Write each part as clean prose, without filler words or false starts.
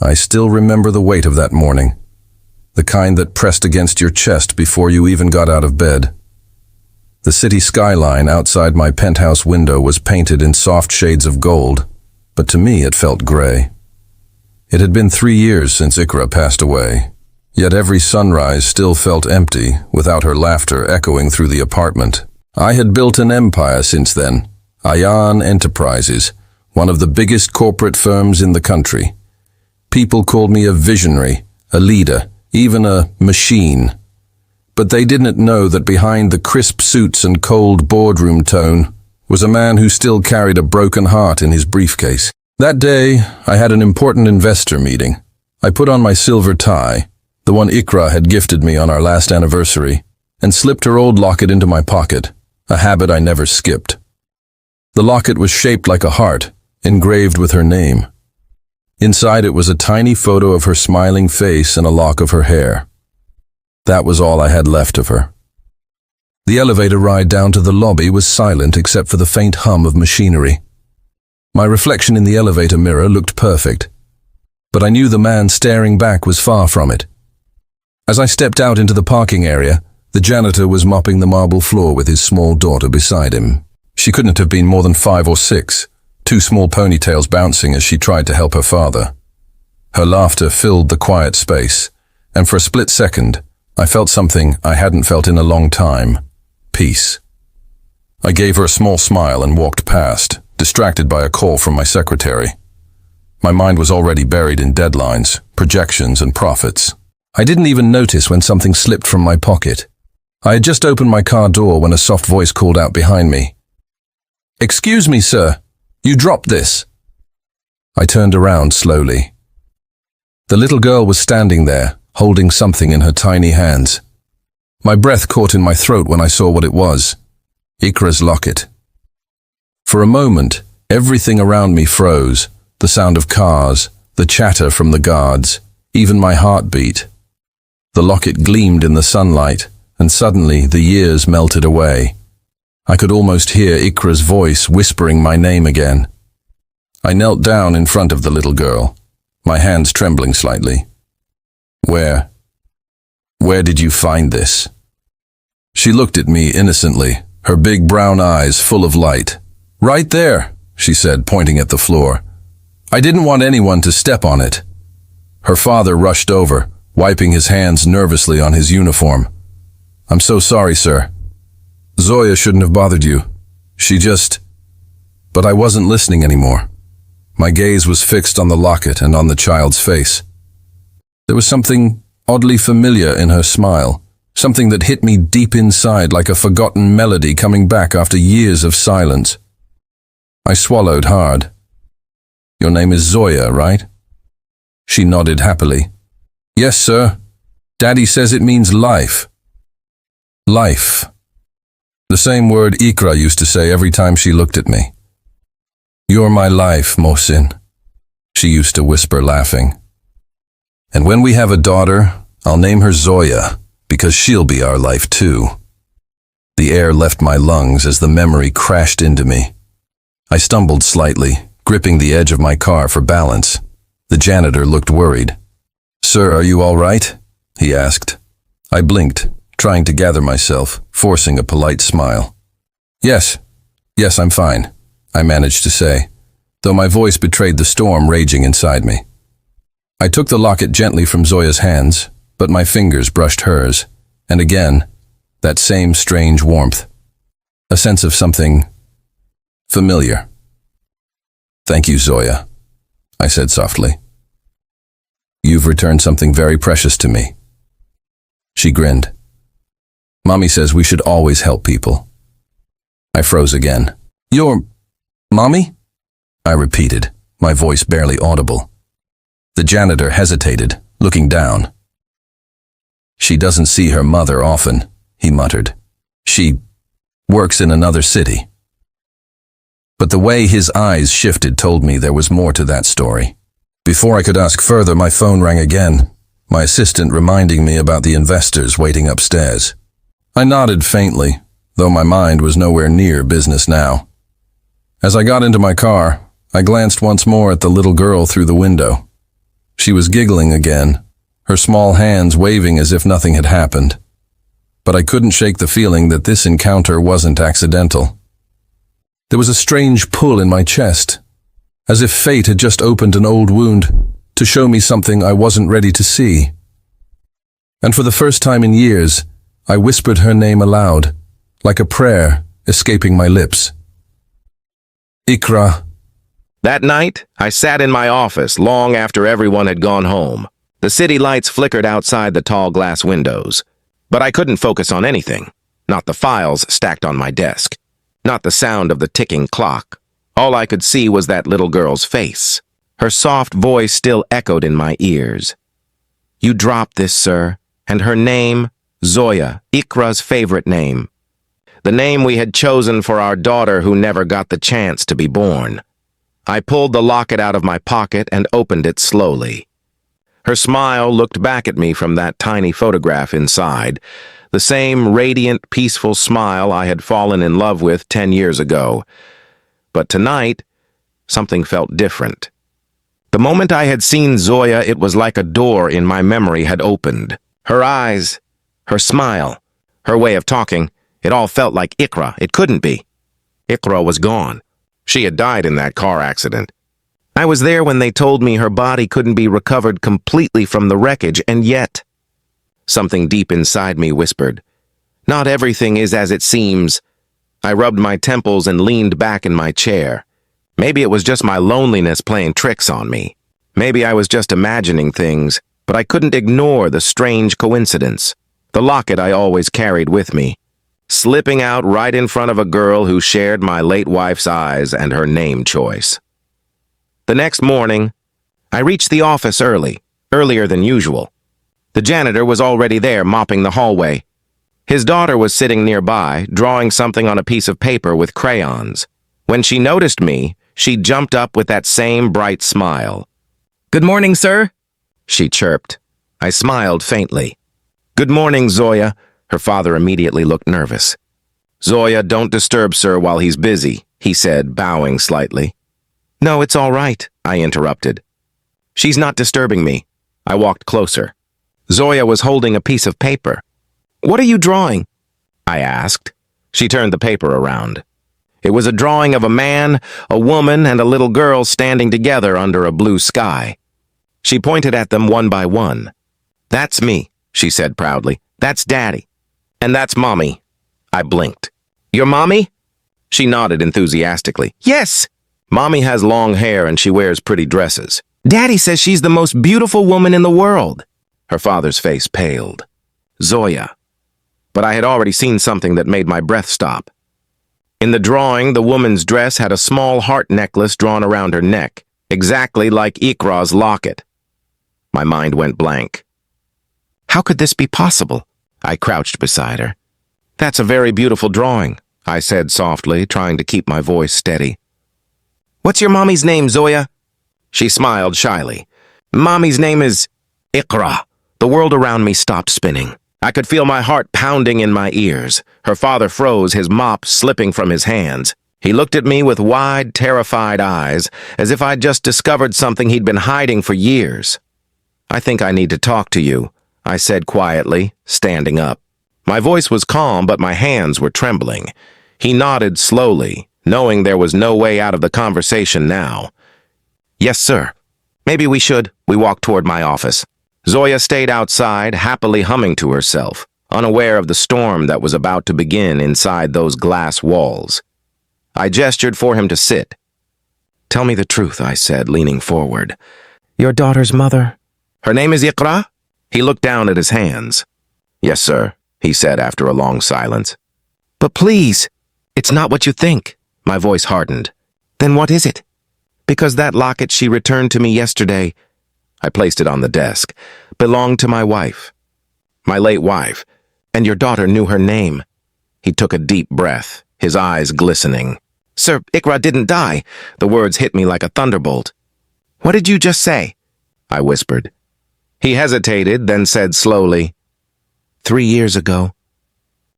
I still remember the weight of that morning, the kind that pressed against your chest before you even got out of bed. The city skyline outside my penthouse window was painted in soft shades of gold, but to me it felt gray. It had been 3 years since Iqra passed away, yet every sunrise still felt empty without her laughter echoing through the apartment. I had built an empire since then, Ayan Enterprises, one of the biggest corporate firms in the country. People called me a visionary, a leader, even a machine. But they didn't know that behind the crisp suits and cold boardroom tone was a man who still carried a broken heart in his briefcase. That day, I had an important investor meeting. I put on my silver tie, the one Iqra had gifted me on our last anniversary, and slipped her old locket into my pocket, a habit I never skipped. The locket was shaped like a heart, engraved with her name. Inside it was a tiny photo of her smiling face and a lock of her hair. That was all I had left of her. The elevator ride down to the lobby was silent except for the faint hum of machinery. My reflection in the elevator mirror looked perfect, but I knew the man staring back was far from it. As I stepped out into the parking area, the janitor was mopping the marble floor with his small daughter beside him. She couldn't have been more than 5 or 6, 2 small ponytails bouncing as she tried to help her father. Her laughter filled the quiet space, and for a split second, I felt something I hadn't felt in a long time: peace. I gave her a small smile and walked past, distracted by a call from my secretary. My mind was already buried in deadlines, projections, and profits. I didn't even notice when something slipped from my pocket. I had just opened my car door when a soft voice called out behind me. "Excuse me, sir. You dropped this." I turned around slowly. The little girl was standing there, holding something in her tiny hands. My breath caught in my throat when I saw what it was: Iqra's locket. For a moment, everything around me froze, the sound of cars, the chatter from the guards, even my heartbeat. The locket gleamed in the sunlight, and suddenly the years melted away. I could almost hear Iqra's voice whispering my name again. I knelt down in front of the little girl, my hands trembling slightly. Where did you find this?" She looked at me innocently, her big brown eyes full of light. "Right there," she said, pointing at the floor. "I didn't want anyone to step on it." Her father rushed over, wiping his hands nervously on his uniform. "I'm so sorry, sir. Zoya shouldn't have bothered you. She just..." But I wasn't listening anymore. My gaze was fixed on the locket and on the child's face. There was something oddly familiar in her smile, something that hit me deep inside like a forgotten melody coming back after years of silence. I swallowed hard. "Your name is Zoya, right?" She nodded happily. "Yes, sir. Daddy says it means life." Life. The same word Iqra used to say every time she looked at me. "You're my life, Mohsin," she used to whisper, laughing. "And when we have a daughter, I'll name her Zoya, because she'll be our life too." The air left my lungs as the memory crashed into me. I stumbled slightly, gripping the edge of my car for balance. The janitor looked worried. "Sir, are you all right?" he asked. I blinked, trying to gather myself, forcing a polite smile. Yes, I'm fine," I managed to say, though my voice betrayed the storm raging inside me. I took the locket gently from Zoya's hands, but my fingers brushed hers, and again, that same strange warmth. A sense of something familiar. "Thank you, Zoya," I said softly. "You've returned something very precious to me." She grinned. "Mommy says we should always help people." I froze again. "Your mommy?" I repeated, my voice barely audible. The janitor hesitated, looking down. "She doesn't see her mother often," he muttered. "She works in another city." But the way his eyes shifted told me there was more to that story. Before I could ask further, my phone rang again, my assistant reminding me about the investors waiting upstairs. I nodded faintly, though my mind was nowhere near business now. As I got into my car, I glanced once more at the little girl through the window. She was giggling again, her small hands waving as if nothing had happened. But I couldn't shake the feeling that this encounter wasn't accidental. There was a strange pull in my chest, as if fate had just opened an old wound to show me something I wasn't ready to see. And for the first time in years, I whispered her name aloud, like a prayer escaping my lips. Iqra. That night, I sat in my office long after everyone had gone home. The city lights flickered outside the tall glass windows. But I couldn't focus on anything. Not the files stacked on my desk. Not the sound of the ticking clock. All I could see was that little girl's face. Her soft voice still echoed in my ears. You dropped this, sir. And her name, Zoya, Iqra's favorite name. The name we had chosen for our daughter who never got the chance to be born. I pulled the locket out of my pocket and opened it slowly. Her smile looked back at me from that tiny photograph inside, the same radiant, peaceful smile I had fallen in love with 10 years ago. But tonight, something felt different. The moment I had seen Zoya, it was like a door in my memory had opened. Her eyes, her smile, her way of talking, it all felt like Iqra. It couldn't be. Iqra was gone. She had died in that car accident. I was there when they told me her body couldn't be recovered completely from the wreckage, and yet, something deep inside me whispered, not everything is as it seems. I rubbed my temples and leaned back in my chair. Maybe it was just my loneliness playing tricks on me. Maybe I was just imagining things, but I couldn't ignore the strange coincidence. The locket I always carried with me, slipping out right in front of a girl who shared my late wife's eyes and her name choice. The next morning, I reached the office earlier than usual. The janitor was already there mopping the hallway. His daughter was sitting nearby, drawing something on a piece of paper with crayons. When she noticed me, she jumped up with that same bright smile. "Good morning, sir," she chirped. I smiled faintly. "Good morning, Zoya." Her father immediately looked nervous. "Zoya, don't disturb sir while he's busy," he said, bowing slightly. "No, it's all right," I interrupted. "She's not disturbing me." I walked closer. Zoya was holding a piece of paper. "What are you drawing?" I asked. She turned the paper around. It was a drawing of a man, a woman, and a little girl standing together under a blue sky. She pointed at them one by one. "That's me," she said proudly. "That's Daddy. And that's Mommy." I blinked. "Your mommy?" She nodded enthusiastically. "Yes. Mommy has long hair and she wears pretty dresses. Daddy says she's the most beautiful woman in the world." Her father's face paled. Zoya. But I had already seen something that made my breath stop. In the drawing, the woman's dress had a small heart necklace drawn around her neck, exactly like Iqra's locket. My mind went blank. How could this be possible? I crouched beside her. "That's a very beautiful drawing," I said softly, trying to keep my voice steady. "What's your mommy's name, Zoya?" She smiled shyly. "Mommy's name is Iqra." The world around me stopped spinning. I could feel my heart pounding in my ears. Her father froze, his mop slipping from his hands. He looked at me with wide, terrified eyes, as if I'd just discovered something he'd been hiding for years. "I think I need to talk to you," I said quietly, standing up. My voice was calm, but my hands were trembling. He nodded slowly, knowing there was no way out of the conversation now. "Yes, sir. Maybe we should." We walked toward my office. Zoya stayed outside, happily humming to herself, unaware of the storm that was about to begin inside those glass walls. I gestured for him to sit. "Tell me the truth," I said, leaning forward. "Your daughter's mother? Her name is Iqra?" He looked down at his hands. "Yes, sir," he said after a long silence. "But please, it's not what you think." My voice hardened. "Then what is it?" "Because that locket she returned to me yesterday," I placed it on the desk, "belonged to my wife. My late wife. And your daughter knew her name." He took a deep breath, his eyes glistening. "Sir, Iqra didn't die." The words hit me like a thunderbolt. "What did you just say?" I whispered. He hesitated, then said slowly, 3 years ago.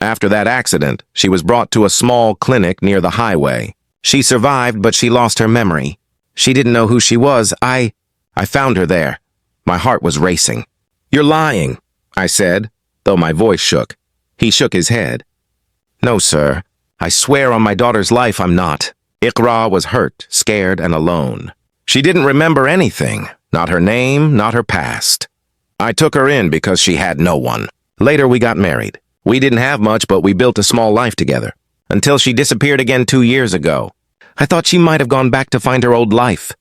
After that accident, she was brought to a small clinic near the highway. She survived, but she lost her memory. She didn't know who she was. I found her there. My heart was racing. "You're lying," I said, though my voice shook. He shook his head. "No, sir. I swear on my daughter's life I'm not." Iqra was hurt, scared, and alone. She didn't remember anything, not her name, not her past. I took her in because she had no one. Later, we got married. We didn't have much, but we built a small life together. Until she disappeared again 2 years ago. I thought she might have gone back to find her old life.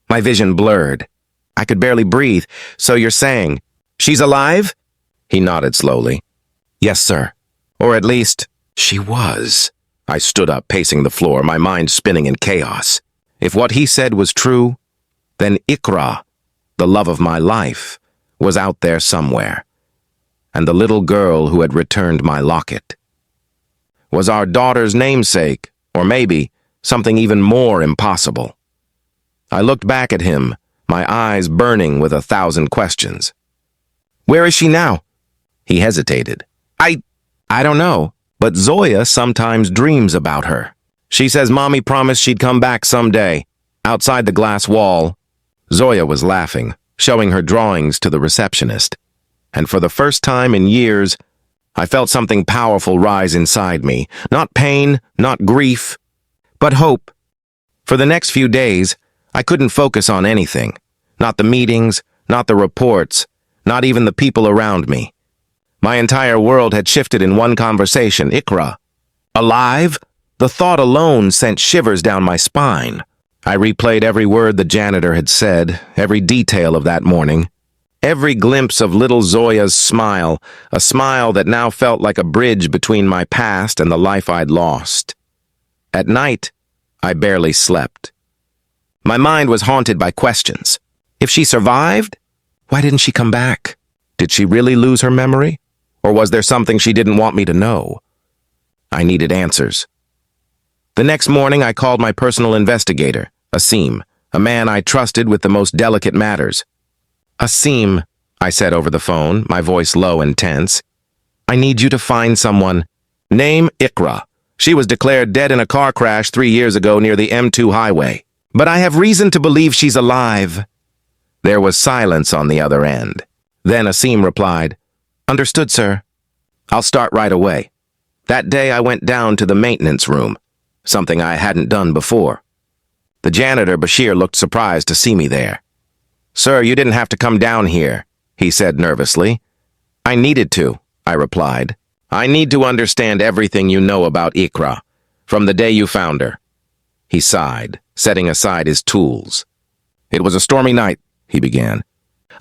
My vision blurred. I could barely breathe. "So you're saying, she's alive?" He nodded slowly. "Yes, sir. Or at least, she was." I stood up, pacing the floor, my mind spinning in chaos. If what he said was true, then Iqra, the love of my life, was out there somewhere. And the little girl who had returned my locket was our daughter's namesake, or maybe something even more impossible. I looked back at him, my eyes burning with 1,000 questions. "Where is she now?" He hesitated. I don't know, but Zoya sometimes dreams about her. She says Mommy promised she'd come back someday. Outside the glass wall, Zoya was laughing, showing her drawings to the receptionist. And for the first time in years, I felt something powerful rise inside me. Not pain, not grief, but hope. For the next few days, I couldn't focus on anything. Not the meetings, not the reports, not even the people around me. My entire world had shifted in one conversation. Iqra. Alive? The thought alone sent shivers down my spine. I replayed every word the janitor had said, every detail of that morning. Every glimpse of little Zoya's smile, a smile that now felt like a bridge between my past and the life I'd lost. At night, I barely slept. My mind was haunted by questions. If she survived, why didn't she come back? Did she really lose her memory? Or was there something she didn't want me to know? I needed answers. The next morning, I called my personal investigator, Asim, a man I trusted with the most delicate matters. "Asim," I said over the phone, my voice low and tense, "I need you to find someone. Name Iqra. She was declared dead in a car crash 3 years ago near the M2 highway. But I have reason to believe she's alive." There was silence on the other end. Then Asim replied, "Understood, sir. I'll start right away." That day I went down to the maintenance room, something I hadn't done before. The janitor, Bashir, looked surprised to see me there. "Sir, you didn't have to come down here," he said nervously. "I needed to," I replied. "I need to understand everything you know about Iqra, from the day you found her." He sighed, setting aside his tools. "It was a stormy night," he began.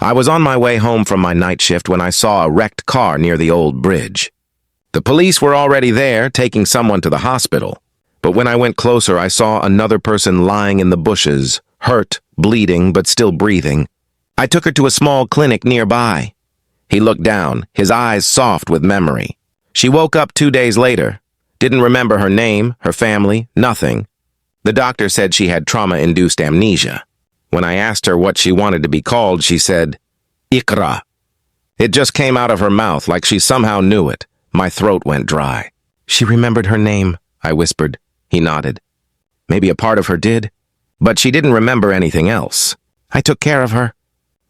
"I was on my way home from my night shift when I saw a wrecked car near the old bridge. The police were already there, taking someone to the hospital. But when I went closer, I saw another person lying in the bushes, hurt, bleeding, but still breathing. I took her to a small clinic nearby." He looked down, his eyes soft with memory. "She woke up 2 days later. Didn't remember her name, her family, nothing. The doctor said she had trauma-induced amnesia. When I asked her what she wanted to be called, she said, Iqra. It just came out of her mouth like she somehow knew it. My throat went dry. She remembered her name, I whispered. He nodded. Maybe a part of her did, but she didn't remember anything else. I took care of her.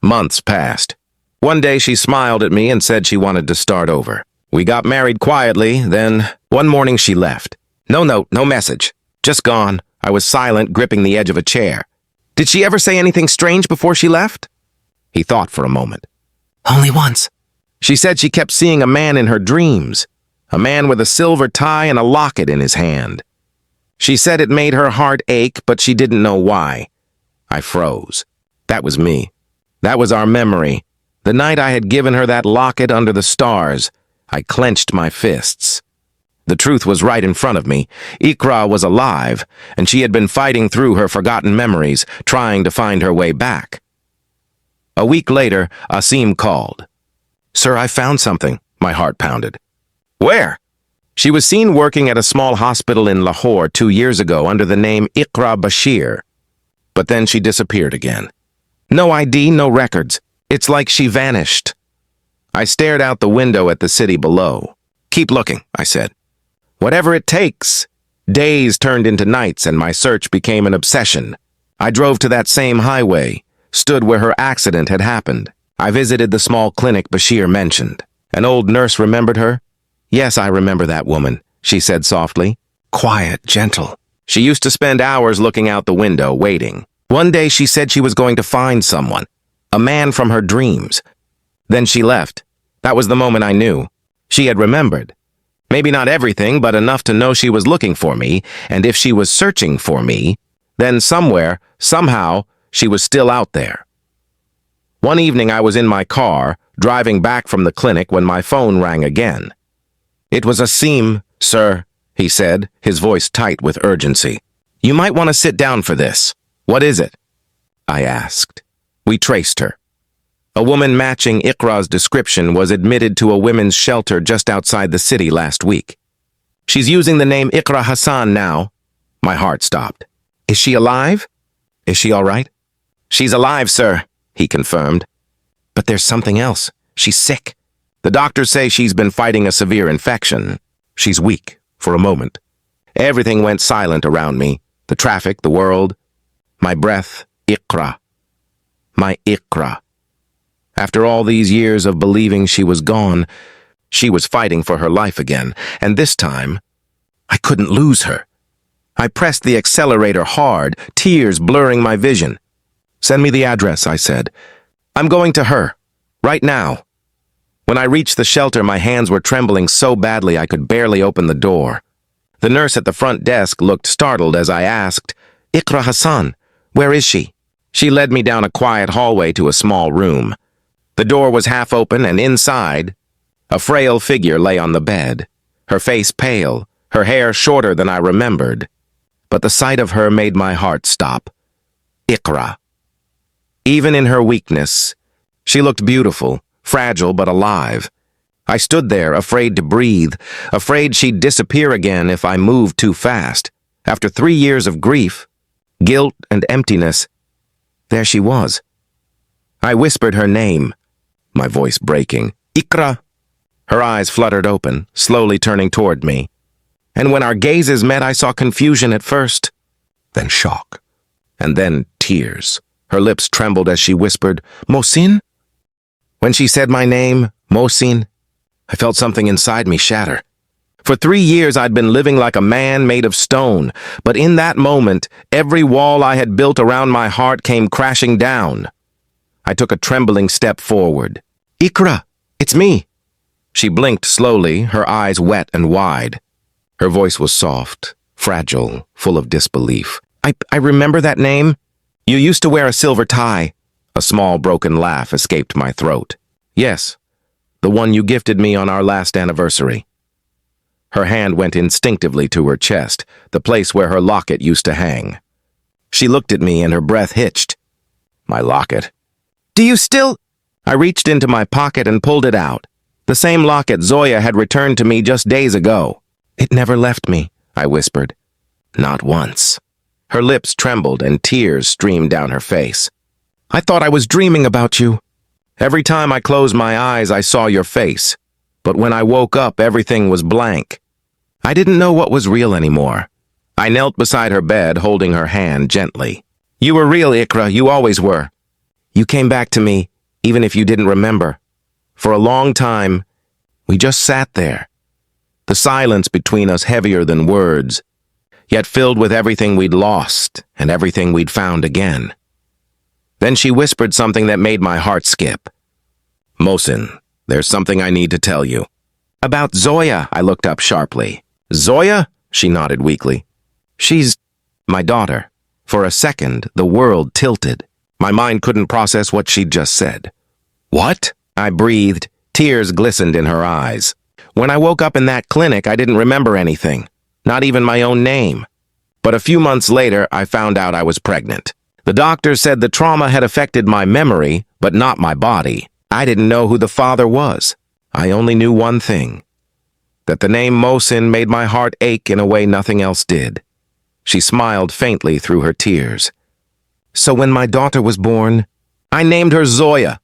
Months passed. One day she smiled at me and said she wanted to start over. We got married quietly, then one morning she left. No note, no message. Just gone. I was silent, gripping the edge of a chair. Did she ever say anything strange before she left? He thought for a moment. Only once. She said she kept seeing a man in her dreams, a man with a silver tie and a locket in his hand. She said it made her heart ache, but she didn't know why. I froze. That was me. That was our memory. The night I had given her that locket under the stars, I clenched my fists. The truth was right in front of me. Iqra was alive, and she had been fighting through her forgotten memories, trying to find her way back. A week later, Asim called. Sir, I found something. My heart pounded. Where? She was seen working at a small hospital in Lahore 2 years ago under the name Iqra Bashir. But then she disappeared again. No ID, no records. It's like she vanished. I stared out the window at the city below. Keep looking, I said. Whatever it takes. Days turned into nights and my search became an obsession. I drove to that same highway, stood where her accident had happened. I visited the small clinic Bashir mentioned. An old nurse remembered her. "Yes, I remember that woman," she said softly. "Quiet, gentle. She used to spend hours looking out the window, waiting. One day she said she was going to find someone, a man from her dreams. Then she left. That was the moment I knew. She had remembered. Maybe not everything, but enough to know she was looking for me, and if she was searching for me, then somewhere, somehow, she was still out there." One evening I was in my car, driving back from the clinic when my phone rang again. "It was Asim, sir," he said, his voice tight with urgency. "You might want to sit down for this." "What is it?" I asked. We traced her. A woman matching Iqra's description was admitted to a women's shelter just outside the city last week. "She's using the name Iqra Hassan now." My heart stopped. "Is she alive? Is she all right?" "She's alive, sir," he confirmed. "But there's something else. She's sick. The doctors say she's been fighting a severe infection. She's weak." For a moment, everything went silent around me. The traffic, the world, my breath. Iqra. My Iqra. After all these years of believing she was gone, she was fighting for her life again, and this time, I couldn't lose her. I pressed the accelerator hard, tears blurring my vision. "Send me the address," I said. "I'm going to her. Right now." When I reached the shelter, my hands were trembling so badly I could barely open the door. The nurse at the front desk looked startled as I asked, "Iqra Hassan, where is she?" She led me down a quiet hallway to a small room. The door was half open, and inside, a frail figure lay on the bed, her face pale, her hair shorter than I remembered. But the sight of her made my heart stop. Iqra. Even in her weakness, she looked beautiful, fragile but alive. I stood there, afraid to breathe, afraid she'd disappear again if I moved too fast. After 3 years of grief, guilt, and emptiness, there she was. I whispered her name, my voice breaking. "Iqra!" Her eyes fluttered open, slowly turning toward me. And when our gazes met, I saw confusion at first, then shock, and then tears. Her lips trembled as she whispered, "Mohsin?" When she said my name, Mohsin, I felt something inside me shatter. For 3 years I'd been living like a man made of stone, but in that moment, every wall I had built around my heart came crashing down. I took a trembling step forward. "Iqra, it's me." She blinked slowly, her eyes wet and wide. Her voice was soft, fragile, full of disbelief. I remember that name. You used to wear a silver tie." A small broken laugh escaped my throat. "Yes, the one you gifted me on our last anniversary." Her hand went instinctively to her chest, the place where her locket used to hang. She looked at me and her breath hitched. "My locket." "Do you still—" I reached into my pocket and pulled it out. The same locket Zoya had returned to me just days ago. "It never left me," I whispered. "Not once." Her lips trembled and tears streamed down her face. "I thought I was dreaming about you. Every time I closed my eyes, I saw your face. But when I woke up, everything was blank. I didn't know what was real anymore." I knelt beside her bed, holding her hand gently. "You were real, Iqra. You always were. You came back to me, even if you didn't remember. For a long time, we just sat there. The silence between us heavier than words, yet filled with everything we'd lost and everything we'd found again." Then she whispered something that made my heart skip. "Mohsin, there's something I need to tell you." "About Zoya," I looked up sharply. "Zoya?" She nodded weakly. "She's my daughter." For a second, the world tilted. My mind couldn't process what she'd just said. "What?" I breathed. Tears glistened in her eyes. "When I woke up in that clinic, I didn't remember anything, not even my own name. But a few months later, I found out I was pregnant. The doctor said the trauma had affected my memory, but not my body. I didn't know who the father was. I only knew one thing, that the name Mohsin made my heart ache in a way nothing else did." She smiled faintly through her tears. "So when my daughter was born, I named her Zoya,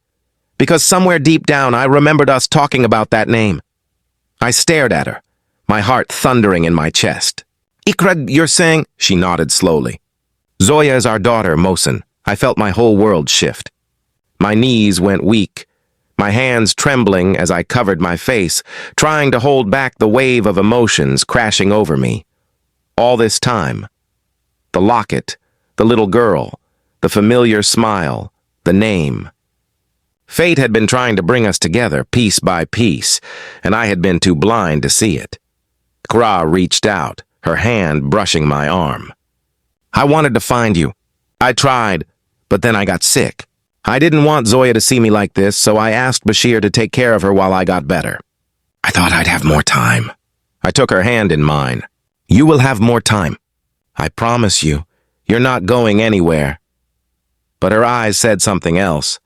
because somewhere deep down I remembered us talking about that name." I stared at her, my heart thundering in my chest. "Iqra, you're saying—" She nodded slowly. "Zoya is our daughter, Mohsin," I felt my whole world shift. My knees went weak, my hands trembling as I covered my face, trying to hold back the wave of emotions crashing over me. All this time, the locket, the little girl, the familiar smile, the name. Fate had been trying to bring us together piece by piece, and I had been too blind to see it. Iqra reached out, her hand brushing my arm. I wanted to find you. I tried, but then I got sick. I didn't want Zoya to see me like this, so I asked Bashir to take care of her while I got better. I thought I'd have more time. I took her hand in mine. You will have more time. I promise you, you're not going anywhere. But her eyes said something else,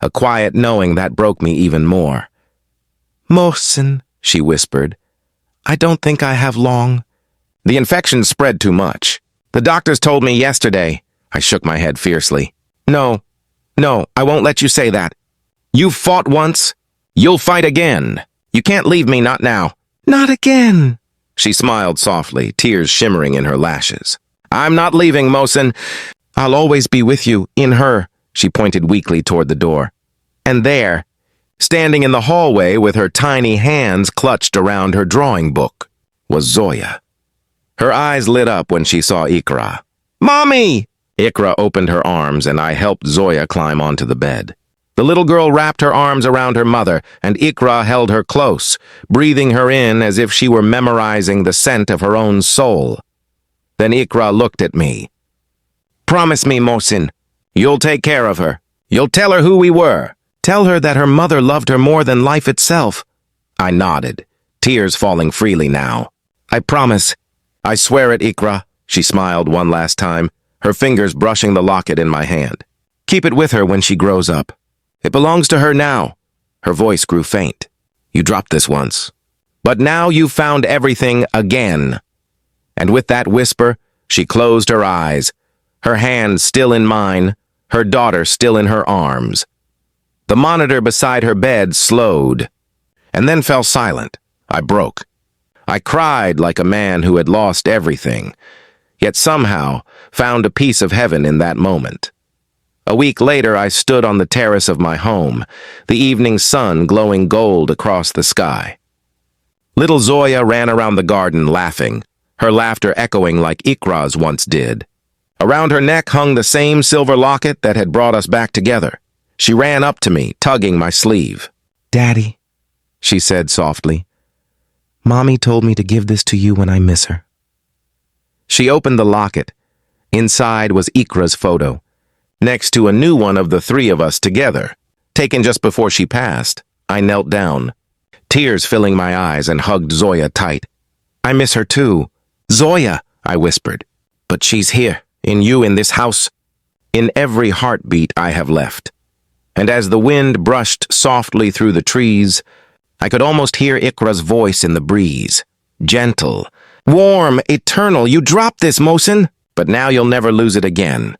a quiet knowing that broke me even more. Mohsin, she whispered, I don't think I have long. The infection spread too much. The doctors told me yesterday. I shook my head fiercely. No, I won't let you say that. You've fought once. You'll fight again. You can't leave me, not now. Not again. She smiled softly, tears shimmering in her lashes. I'm not leaving, Mohsin. I'll always be with you, in her. She pointed weakly toward the door. And there, standing in the hallway with her tiny hands clutched around her drawing book, was Zoya. Her eyes lit up when she saw Iqra. Mommy! Iqra opened her arms and I helped Zoya climb onto the bed. The little girl wrapped her arms around her mother and Iqra held her close, breathing her in as if she were memorizing the scent of her own soul. Then Iqra looked at me. Promise me, Mohsin, you'll take care of her. You'll tell her who we were. Tell her that her mother loved her more than life itself. I nodded, tears falling freely now. I promise. I swear it, Iqra. She smiled one last time, her fingers brushing the locket in my hand. Keep it with her when she grows up. It belongs to her now. Her voice grew faint. You dropped this once. But now you've found everything again. And with that whisper, she closed her eyes, her hand still in mine, her daughter still in her arms. The monitor beside her bed slowed, and then fell silent. I broke. I cried like a man who had lost everything, yet somehow found a piece of heaven in that moment. A week later, I stood on the terrace of my home, the evening sun glowing gold across the sky. Little Zoya ran around the garden laughing, her laughter echoing like Iqra's once did. Around her neck hung the same silver locket that had brought us back together. She ran up to me, tugging my sleeve. Daddy, she said softly, Mommy told me to give this to you when I miss her. She opened the locket. Inside was Iqra's photo, next to a new one of the three of us together, taken just before she passed. I knelt down, tears filling my eyes, and hugged Zoya tight. I miss her too. Zoya, I whispered. But she's here, in you, in this house, in every heartbeat I have left. And as the wind brushed softly through the trees, I could almost hear Iqra's voice in the breeze. Gentle, warm, eternal. You dropped this, Mohsin, but now you'll never lose it again.